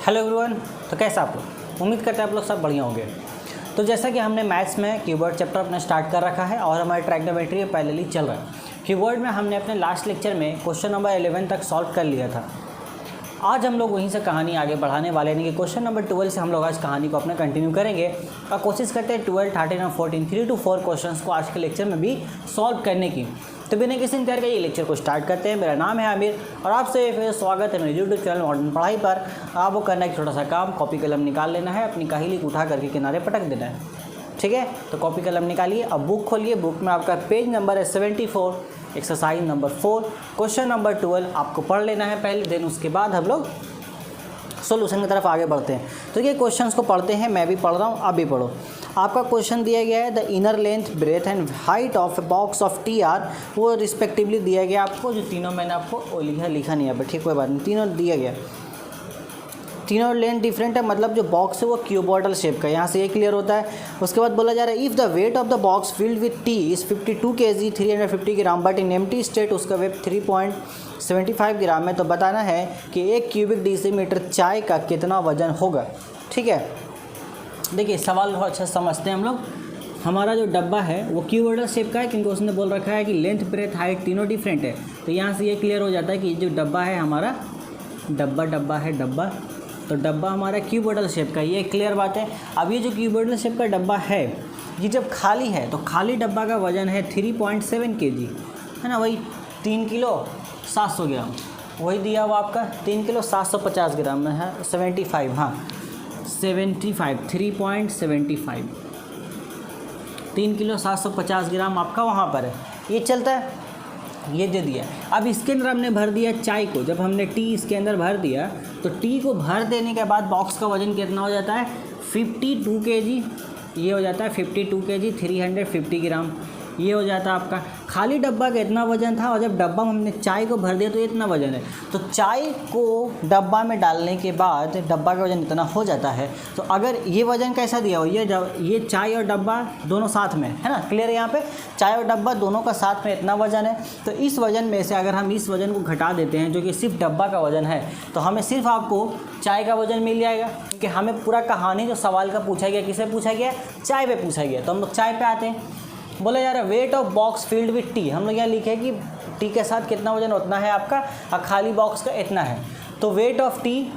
Hello everyone. तो कैसे आप लोग? उम्मीद करते हैं आप लोग सब बढ़िया होंगे। तो जैसा कि हमने मैथ्स में कीवर्ड चैप्टर अपना स्टार्ट कर रखा है और हमारी ट्रायग्नोमेट्री पैरेलली चल रहा है। कीवर्ड में हमने अपने लास्ट लेक्चर में क्वेश्चन नंबर 11 तक सॉल्व कर लिया था। आज हम लोग वहीं से कहानी आगे बढ़ाने वाले हैं कि क्वेश्चन नंबर 12 से हम लोग आज कहानी को अपने कंटिन्यू करेंगे और कोशिश करते हैं 12, 13 और 14 3 to 4 क्वेश्चंस को आज के लेक्चर में भी सॉल्व करने की। तो बिना किसी इंतजार के ये लेक्चर को स्टार्ट करते हैं। मेरा नाम है आमिर और आपसे फिर स्वागत है मेरे यूट्यूब चैनल मॉडर्न पढ़ाई पर। आपको करना एक छोटा सा काम, कॉपी कलम निकाल लेना है, अपनी काहिली को उठा करके किनारे पटक देना है। ठीक है, तो कॉपी कलम निकालिए। अब बुक खोलिए। बुक में आपका पेज नंबर है 74, एक्सरसाइज नंबर 4, क्वेश्चन नंबर 12 आपको पढ़ लेना है पहले, देन उसके बाद हम लोग सॉल्यूशन की तरफ आगे बढ़ते हैं। तो ये क्वेश्चंस को पढ़ते हैं, मैं भी पढ़ रहा हूँ, आप भी पढ़ो। आपका क्वेश्चन दिया गया है the inner length, breadth and height of a box of T R, वो रिस्पेक्टिवली दिया गया आपको। जो तीनों मैंने आपको लिखा नहीं है, ठीक कोई बात नहीं, तीनों दिया गया। तीनों लेंथ डिफरेंट है, मतलब जो बॉक्स है वो क्यूबॉटल शेप का, यहाँ से ये क्लियर होता है। उसके बाद बोला जा रहा है if the weight of the box filled with T is 52 kg 350 gram but in empty state उसका वेट 3.75 ग्राम है, तो बताना है कि 1 क्यूबिक डेसीमीटर चाय का कितना वजन होगा। ठीक है, देखिए सवाल बहुत अच्छा समझते हैं हम लोग। हमारा जो डब्बा है वो क्यूबॉटल शेप का है क्योंकि उसने बोल रखा है कि लेंथ, ब्रेथ, हाइट तीनों डिफरेंट है। तो यहाँ से ये क्लियर हो जाता है कि जो डब्बा है हमारा डब्बा, तो डब्बा हमारा क्यूबॉटल शेप का, ये क्लियर बात है। अब ये जो क्यूबॉटल शेप का डब्बा है ये जब खाली है तो खाली डब्बा का वजन है 3.7 kg, है ना, वही 3 किलो 700 ग्राम, वही दिया हुआ आपका 3 किलो 750 ग्राम में है 75, हाँ 75, 3.75, 3 किलो 750 ग्राम आपका वहाँ पर है, ये चलता है, ये दे दिया। अब इसके अंदर हमने भर दिया चाय को। जब हमने टी इसके अंदर भर दिया तो टी को भर देने के बाद बॉक्स का वजन कितना हो जाता है 52 kg, ये हो जाता है 52 kg 350 ग्राम, ये हो जाता है आपका। खाली डब्बा का इतना वजन था और जब डब्बा में हमने चाय को भर दिया तो इतना वजन है। तो चाय को डब्बा में डालने के बाद डब्बा का वजन इतना हो जाता है। तो अगर ये वजन कैसा दिया हो, ये चाय और डब्बा दोनों साथ में है ना, क्लियर है, यहाँ पे चाय और डब्बा दोनों का साथ में इतना वजन है। तो इस वजन में से अगर हम इस वजन को घटा देते हैं जो कि सिर्फ डब्बा का वजन है, तो हमें सिर्फ आपको चाय का वजन मिल जाएगा। क्योंकि हमें पूरा कहानी जो सवाल का पूछा गया, किसे पूछा गया, चाय पे पूछा गया। तो हम लोग चाय पे आते हैं। बोला जा रहा है weight of box filled with T, हम लोग यहाँ लिखे कि टी के साथ कितना वजन उतना है आपका और खाली बॉक्स का इतना है। तो वेट ऑफ टी,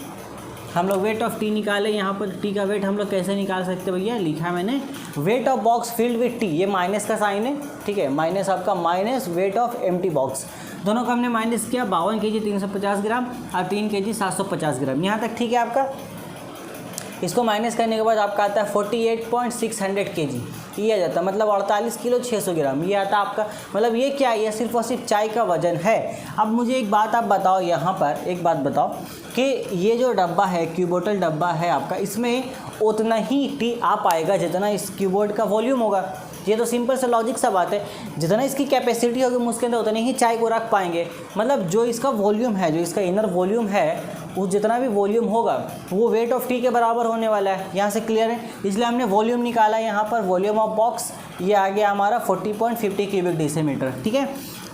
हम लोग वेट ऑफ टी निकाले। यहाँ पर टी का वेट हम लोग कैसे निकाल सकते हैं भैया, लिखा मैंने weight of box filled with T, ये माइनस का साइन है, ठीक है, माइनस आपका minus weight of empty box, दोनों का हमने माइनस किया। 52 kg 350 ग्राम और 3 kg 750 ग्राम, यहाँ तक ठीक है आपका। इसको माइनस करने के बाद आपका आता है 48.600 kg, ये आ जाता है, मतलब 48 किलो 600 ग्राम, ये आता है आपका। मतलब ये क्या है, ये सिर्फ और सिर्फ चाय का वजन है। अब मुझे एक बात आप बताओ, यहाँ पर एक बात बताओ कि ये जो डब्बा है, क्यूबॉटल डब्बा है आपका, इसमें उतना ही टी आ पाएगा जितना इस क्यूबॉट का वॉल्यूम होगा। ये तो सिंपल सा लॉजिक सा बात है, जितना इसकी कैपेसिटी होगी उसके अंदर उतनी ही चाय को रख पाएंगे। मतलब जो इसका वॉल्यूम है, जो इसका इनर वॉल्यूम है, उस जितना भी वॉल्यूम होगा वो वेट ऑफ टी के बराबर होने वाला है। यहाँ से क्लियर है, इसलिए हमने वॉल्यूम निकाला। यहाँ पर वॉल्यूम ऑफ बॉक्स ये आ गया हमारा 40.50 क्यूबिक डेसीमीटर, ठीक है।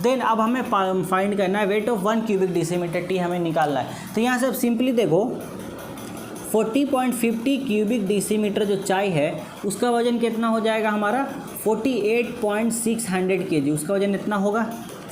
देन अब हमें फाइंड करना है weight of 1 cubic decimetre T, हमें निकालना है। तो यहाँ से अब सिंपली देखो 40.50 क्यूबिक डेसीमीटर जो चाय है उसका वजन कितना हो जाएगा हमारा 48.600 kg, उसका वजन इतना होगा।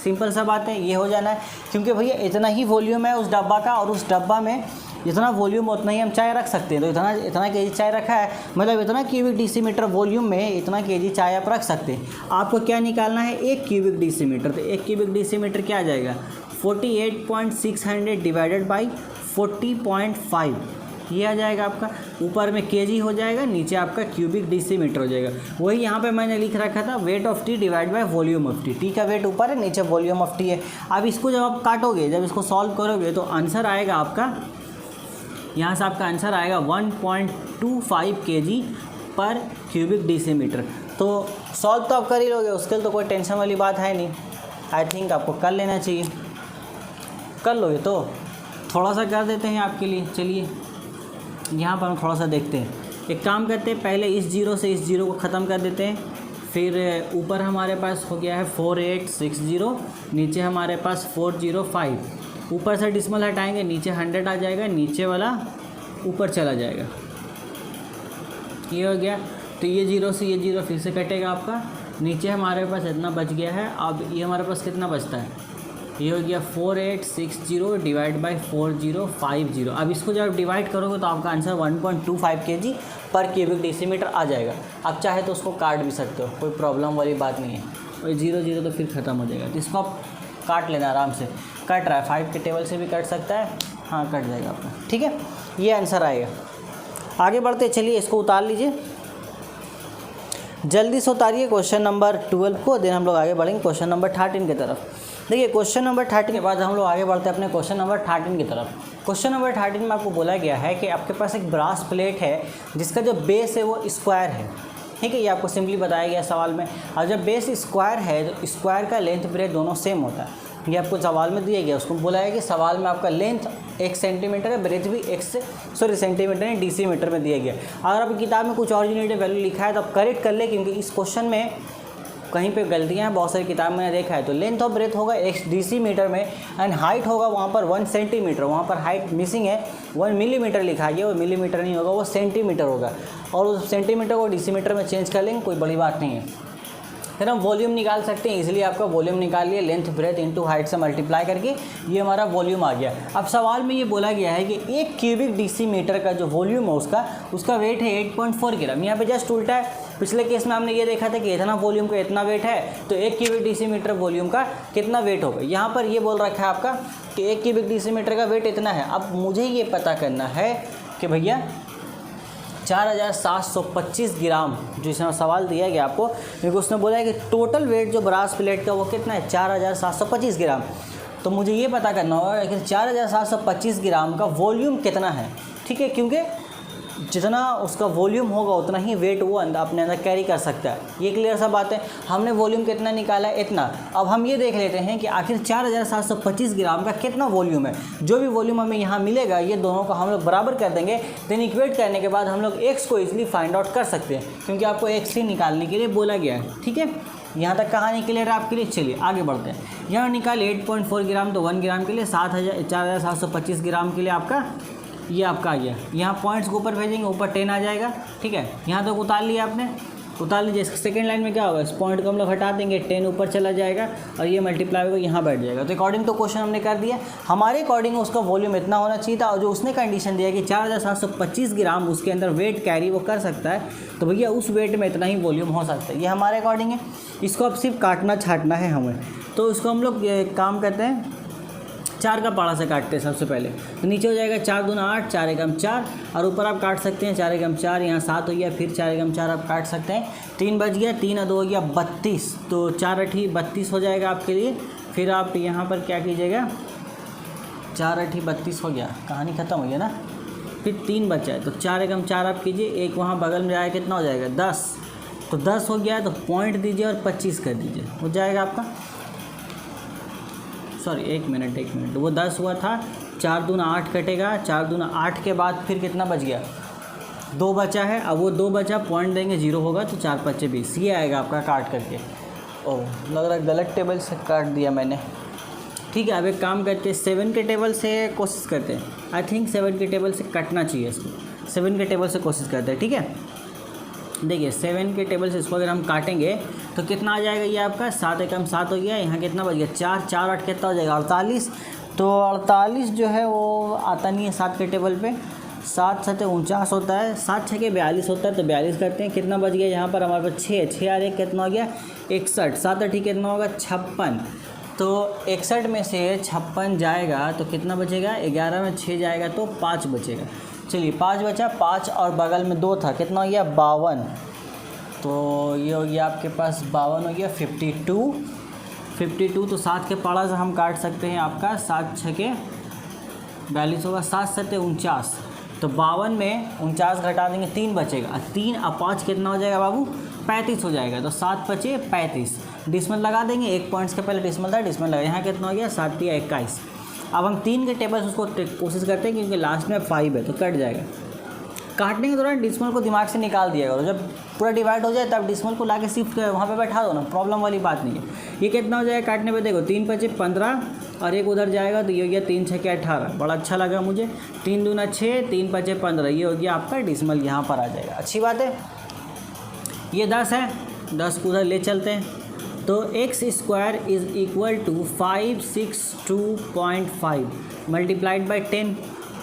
सिंपल सा बात है, ये हो जाना है क्योंकि भैया इतना ही वॉल्यूम है उस डब्बा का और उस डब्बा में जितना वॉल्यूम उतना ही हम चाय रख सकते हैं। तो इतना केजी चाय रखा है, मतलब इतना क्यूबिक डेसीमीटर वॉल्यूम में इतना केजी चाय आप रख सकते हैं। आपको क्या निकालना है, 1 क्यूबिक डेसीमीटर। तो 1 क्यूबिक डेसीमीटर क्या आ जाएगा 48.600 डिवाइडेड बाई 40.5, ये आ जाएगा आपका। ऊपर में केजी हो जाएगा, नीचे आपका क्यूबिक डेसीमीटर हो जाएगा। वही यहाँ पे मैंने लिख रखा था weight of T divide by volume of T. T का वेट ऊपर है, नीचे वॉल्यूम ऑफ टी है। अब इसको जब आप काटोगे, जब इसको सॉल्व करोगे तो आंसर आएगा आपका, यहाँ से आपका आंसर आएगा 1.25 kg पर क्यूबिक डेसीमीटर। तो सॉल्व तो आप कर ही लोगे, उसके लिए तो कोई टेंशन वाली बात है नहीं। आई थिंक आपको कर लेना चाहिए, कर लोगे तो थोड़ा सा कर देते हैं आपके लिए। चलिए यहाँ पर हम थोड़ा सा देखते हैं। एक काम करते हैं, पहले इस जीरो से इस जीरो को ख़त्म कर देते हैं। फिर ऊपर हमारे पास हो गया है 4860, नीचे हमारे पास 405। ऊपर से डिस्मल हटाएंगे, नीचे 100 आ जाएगा, नीचे वाला ऊपर चला जाएगा, ये हो गया। तो ये 0 से ये 0 फिर से कटेगा आपका, नीचे हमारे पास इतना बच गया है। अब ये हमारे पास कितना बचता है, ये हो गया 4860 डिवाइड बाई 4050। अब इसको जब डिवाइड करोगे तो आपका आंसर 1.25 kg पर क्यूबिक डेसीमीटर आ जाएगा। आप चाहे तो उसको काट भी सकते हो, कोई प्रॉब्लम वाली बात नहीं है। और 0 तो फिर ख़त्म हो जाएगा, तो इसको आप काट लेना आराम से। कट रहा है 5 के टेबल से भी कट सकता है, हाँ कट जाएगा आपका, ठीक है। ये आंसर आएगा। आगे बढ़ते चलिए, इसको उतार लीजिए, जल्दी से उतारिए क्वेश्चन नंबर 12 को। देन हम लोग आगे बढ़ेंगे क्वेश्चन नंबर 13 की तरफ। देखिए क्वेश्चन नंबर 13 के बाद हम लोग आगे बढ़ते हैं अपने क्वेश्चन नंबर 13 की तरफ। क्वेश्चन नंबर 13 में आपको बोला गया है कि आपके पास एक ब्रास प्लेट है जिसका जो बेस है वो स्क्वायर है, ठीक है। ये आपको सिंपली बताया गया सवाल में। और जब बेस स्क्वायर है तो स्क्वायर का लेंथ ब्रेथ दोनों सेम होता है, ये आपको सवाल में दिया गया। उसको बोला है कि सवाल में आपका लेंथ 1 सेंटीमीटर है, ब्रेथ भी सेंटीमीटर है, डेसीमीटर में दिया गया। अगर आपकी किताब में कुछ ऑरिजिनेटिव वैल्यू लिखा है तो आप करेक्ट कर ले, क्योंकि इस क्वेश्चन में कहीं पे गलतियां हैं, बहुत सारी किताब में देखा है। तो लेंथ ऑफ ब्रेथ होगा 1 डेसीमीटर में, एंड हाइट होगा वहाँ पर 1 सेंटीमीटर। वहाँ पर हाइट मिसिंग है, 1 मिलीमीटर लिखा है, वो मिलीमीटर नहीं होगा, वो सेंटीमीटर होगा। और उस सेंटीमीटर को डेसीमीटर में चेंज कर लेंगे, कोई बड़ी बात नहीं है। फिर हम वॉल्यूम निकाल सकते हैं, इसलिए आपका वॉल्यूम निकाल लिया, लेंथ ब्रेथ इनटू हाइट से मल्टीप्लाई करके ये हमारा वॉल्यूम आ गया। अब सवाल में ये बोला गया है कि 1 क्यूबिक डेसीमीटर का जो वॉल्यूम है उसका वेट है 8.4 ग्राम। यहाँ पे जस्ट उल्टा है, पिछले केस में हमने ये देखा था कि इतना वॉल्यूम का इतना वेट है, तो 1 क्यूबिक डेसीमीटर वॉल्यूम का कितना वेट होगा। यहाँ पर ये बोल रखा है आपका कि 1 क्यूबिक डेसीमीटर का वेट इतना है। अब मुझे ये पता करना है कि भैया 4725 ग्राम, जो इसमें सवाल दिया गया आपको, क्योंकि उसने बोला है कि टोटल वेट जो ब्रास प्लेट का वो कितना है, 4725 ग्राम। तो मुझे ये पता करना होगा कि 4725 ग्राम का वॉल्यूम कितना है, ठीक है। क्योंकि जितना उसका वॉल्यूम होगा उतना ही वेट वो अपने अंदर कैरी कर सकता है। ये क्लियर सा बात है। हमने वॉल्यूम कितना निकाला है, इतना। अब हम ये देख लेते हैं कि आखिर 4725 ग्राम का कितना वॉल्यूम है। जो भी वॉल्यूम हमें यहाँ मिलेगा, ये दोनों को हम लोग बराबर कर देंगे। देन इक्वेट करने के बाद हम लोग एक्स को इजीली फाइंड आउट कर सकते हैं, क्योंकि आपको एक्स ही निकालने के लिए बोला गया है, ठीक है। यहाँ तक कहानी क्लियर है आपके लिए। चलिए आगे बढ़ते हैं। यहाँ निकाल 8.4 ग्राम, तो 1 ग्राम के लिए 4725 ग्राम के लिए आपका ये आपका आ गया। यहाँ पॉइंट्स को ऊपर भेजेंगे, ऊपर 10 आ जाएगा, ठीक है। यहाँ तक उतार लिया आपने, उतार लीजिए। सेकंड लाइन में क्या होगा, इस पॉइंट को हम लोग हटा देंगे, 10 ऊपर चला जाएगा और ये मल्टीप्लाई होगा, यहाँ बैठ जाएगा। तो अकॉर्डिंग तो क्वेश्चन हमने कर दिया, हमारे अकॉर्डिंग उसका वॉल्यूम इतना होना चाहिए था। और जो उसने कंडीशन दिया कि 4725 ग्राम उसके अंदर वेट कैरी वो कर सकता है, तो भैया उस वेट में इतना ही वॉल्यूम हो सकता है। ये हमारे अकॉर्डिंग है। इसको अब सिर्फ काटना छाटना है हमें। तो इसको हम लोग काम करते हैं, 4 का पाड़ा से काटते हैं सबसे पहले। तो नीचे हो जाएगा 4 दूना 8, 4 एकम 4, और ऊपर आप काट सकते हैं 4 एकम 4, यहाँ 7 हो गया, फिर 4 एकम 4 आप काट सकते हैं। 3 बच गया, 3 और 2 हो गया 32, तो 4 8 32 हो जाएगा आपके लिए। फिर आप यहाँ पर क्या कीजिएगा, 4 8 32 हो गया, कहानी ख़त्म हो गया ना। फिर 3 बचा है, तो 4 एकम 4 आप कीजिए, एक वहाँ बगल में जाएगा, कितना हो जाएगा 10, तो 10 हो गया है, तो पॉइंट दीजिए और 25 कर दीजिए, हो जाएगा आपका। सॉरी एक मिनट, वो 10 हुआ था, 4 दूना 8 कटेगा, 4 दूना 8 के बाद फिर कितना बच गया, 2 बचा है। अब वो 2 बचा, पॉइंट देंगे 0 होगा, तो 4 5 20, ये आएगा आपका काट करके। ओह लग रहा है गलत टेबल से काट दिया मैंने, ठीक है। अब एक काम करते हैं, 7 के टेबल से कोशिश करते हैं। आई थिंक 7 के टेबल से कटना चाहिए इसको, 7 के टेबल से कोशिश करते हैं, ठीक है। देखिए 7 के टेबल से इसको अगर हम काटेंगे तो कितना आ जाएगा, ये आपका 7 एकम 7 हो गया, यहाँ कितना बच गया 4, 4 8 कितना हो जाएगा 48। तो 48 जो है वो आता नहीं है 7 के टेबल पे, 7 7 49 होता है, 7 6 के 42 होता है, तो 42 करते हैं। कितना बच गया यहाँ पर हमारे पास 6, 6 और 1 कितना हो गया 61, 7 8 कितना होगा 56। तो 61 में से 56 जाएगा तो कितना बचेगा, 11 में 6 जाएगा तो 5 बचेगा। चलिए 5 बचा, 5 और बगल में 2 था, कितना हो गया 52, तो ये हो गया आपके पास 52 हो गया 52। तो 7 के पाड़ा से हम काट सकते हैं आपका, 7 6 के 42 होगा, 7 7 49, तो 52 में 49 घटा देंगे, 3 बचेगा, 3 और 5 कितना हो जाएगा बाबू 35 हो जाएगा। तो 7 बचे 35, डिसमल लगा देंगे, 1 पॉइंट्स के पहले डिसमल था, डिसमल लगा, यहाँ कितना हो गया 7 या 21। अब हम 3 के टेबल उसको कोशिश करते हैं, क्योंकि लास्ट में 5 है तो कट जाएगा। काटने के दौरान डिसमल को दिमाग से निकाल दिया करो, जब पूरा डिवाइड हो जाए तब डिसमल को लाके शिफ्ट वहाँ पे बैठा दो ना, प्रॉब्लम वाली बात नहीं है। ये कितना हो जाएगा काटने पे, देखो 3 × 5 = 15 और एक उधर जाएगा तो ये हो गया 3 × 6 = 18, बड़ा अच्छा लगा मुझे। 3 दूना 6, 3 × 5 = 15, ये हो गया आपका डिसमल यहाँ पर आ जाएगा, अच्छी बात है। ये 10 है, 10 को उधर ले चलते हैं, तो x² = 562.5 मल्टीप्लाइड बाई 10,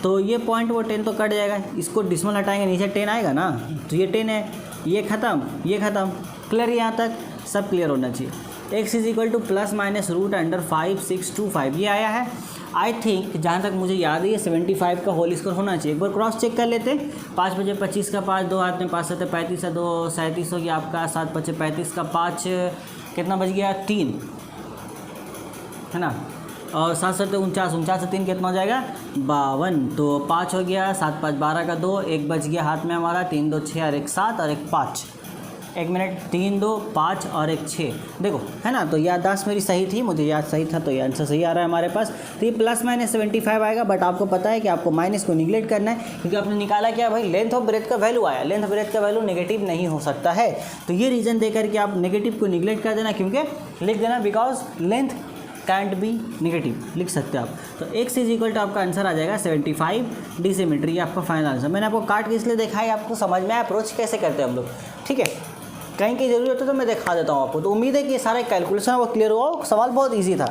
तो ये पॉइंट वो 10 तो कट जाएगा, इसको डिसमल हटाएंगे नीचे 10 आएगा ना, तो ये 10 है, ये ख़त्म, ये ख़त्म, क्लियर यहाँ तक सब क्लियर होना चाहिए। x = ±√562.5 ये आया है। आई थिंक जहाँ तक मुझे याद है ये 75 का होल स्क्वायर होना चाहिए। एक बार क्रॉस चेक कर लेते हैं। 5 × 5 = 25 का 5, 2 हाथ में 5 × 7 = 35 है, 2 37 हो गया आपका, 7 × 5 = 35 का 5, कितना बच गया 3 है ना, और 7 × 7 = 49, 49 से 3 कितना हो जाएगा 52, तो 5 हो गया, 7 × 5 = 12 का 2, एक बच गया हाथ में हमारा, 3 2 6 और एक 7 और एक 5, 1 मिनट, 3 2 5 और एक 6, देखो है ना। तो याददाश्त मेरी सही थी, मुझे याद सही था, तो ये आंसर सही आ रहा है हमारे पास। तो ये ±75 आएगा, बट आपको पता है कि आपको माइनस को निगलेक्ट करना है, क्योंकि आपने निकाला क्या भाई, लेंथ ऑफ ब्रेथ का वैल्यू आया, लेंथ ऑफ ब्रेथ का वैल्यू नेगेटिव नहीं हो सकता है, तो ये रीज़न दे करके आप नेगेटिव को निगलेक्ट कर देना, क्योंकि लिख देना because length cantt B negative, लिख सकते हो आप। तो x = आपका आंसर आ जाएगा 75 डेसीमीटर, ये आपका फाइनल आंसर। मैंने आपको काट के इसलिए देखा है आपको समझ में अप्रोच कैसे करते हैं हम लोग, ठीक है। कहीं की ज़रूरत है तो मैं दिखा देता हूँ आपको। तो उम्मीद है कि ये सारा कैलकुलेशन वो क्लियर हुआ, सवाल बहुत ईजी था।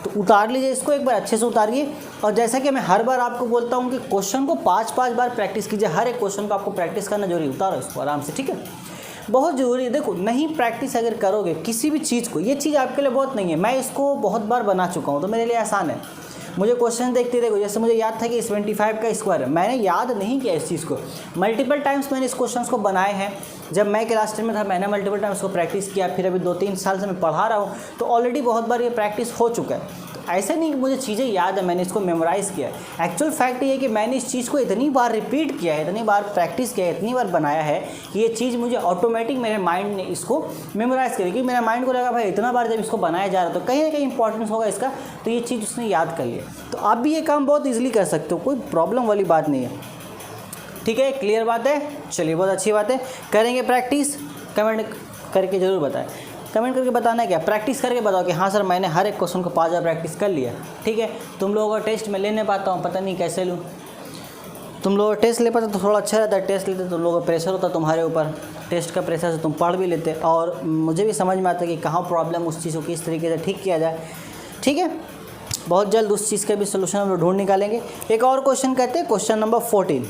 तो उतार लीजिए इसको, एक बार अच्छे से उतारिए, और जैसा कि मैं हर बार आपको बोलता हूँ कि क्वेश्चन को 5-5 बार प्रैक्टिस कीजिए, हर एक क्वेश्चन को आपको प्रैक्टिस करना जरूरी, उतारो इसको आराम से, ठीक है, बहुत ज़रूरी है। देखो नहीं प्रैक्टिस अगर करोगे किसी भी चीज़ को, ये चीज़ आपके लिए बहुत नहीं है, मैं इसको बहुत बार बना चुका हूँ, तो मेरे लिए आसान है। मुझे क्वेश्चन देखते देखो, जैसे मुझे याद था कि 75 का स्क्वायर है, मैंने याद नहीं किया इस चीज़ को, मल्टीपल टाइम्स मैंने इस क्वेश्चन को बनाए हैं। जब मैं क्लास 10 में था मैंने मल्टीपल टाइम्स को प्रैक्टिस किया, फिर अभी 2-3 साल से मैं पढ़ा रहा हूँ, तो ऑलरेडी बहुत बार ये प्रैक्टिस हो चुका है। तो ऐसा नहीं कि मुझे चीज़ें याद है, मैंने इसको मेमोराइज़ किया है। एक्चुअल फैक्ट ये है कि मैंने इस चीज़ को इतनी बार रिपीट किया है, इतनी बार प्रैक्टिस किया है, इतनी बार बनाया है कि ये चीज़ मुझे ऑटोमेटिक मेरे माइंड ने इसको मेमोराइज़ करी, क्योंकि मेरे माइंड को लगा भाई इतना बार जब इसको बनाया जा रहा है तो कहीं ना कहीं इंपॉर्टेंस होगा इसका, तो ये चीज़ उसने याद कर लिया। तो आप भी ये काम बहुत ईजिली कर सकते हो, कोई प्रॉब्लम वाली बात नहीं है, ठीक है, क्लियर बात है। चलिए बहुत अच्छी बात है, करेंगे प्रैक्टिस, कमेंट करके ज़रूर बताएं, कमेंट करके बताना है क्या, प्रैक्टिस करके बताओ कि हाँ सर मैंने हर एक क्वेश्चन को 5 बार प्रैक्टिस कर लिया, ठीक है। तुम लोगों का टेस्ट मैं ले नहीं पाता हूँ, पता नहीं कैसे लूँ, तुम लोग टेस्ट ले पाते तो थोड़ा अच्छा रहता है, टेस्ट लेते तो लोगों का प्रेशर होता तुम्हारे ऊपर, टेस्ट का प्रेशर से तुम पढ़ भी लेते, और मुझे भी समझ में आता कि कहाँ प्रॉब्लम, उस चीज़ को किस तरीके से ठीक किया जाए, ठीक है। बहुत जल्द उस चीज़ का भी सोल्यूशन हम लोग ढूंढ निकालेंगे। एक और क्वेश्चन कहते हैं, क्वेश्चन नंबर 14।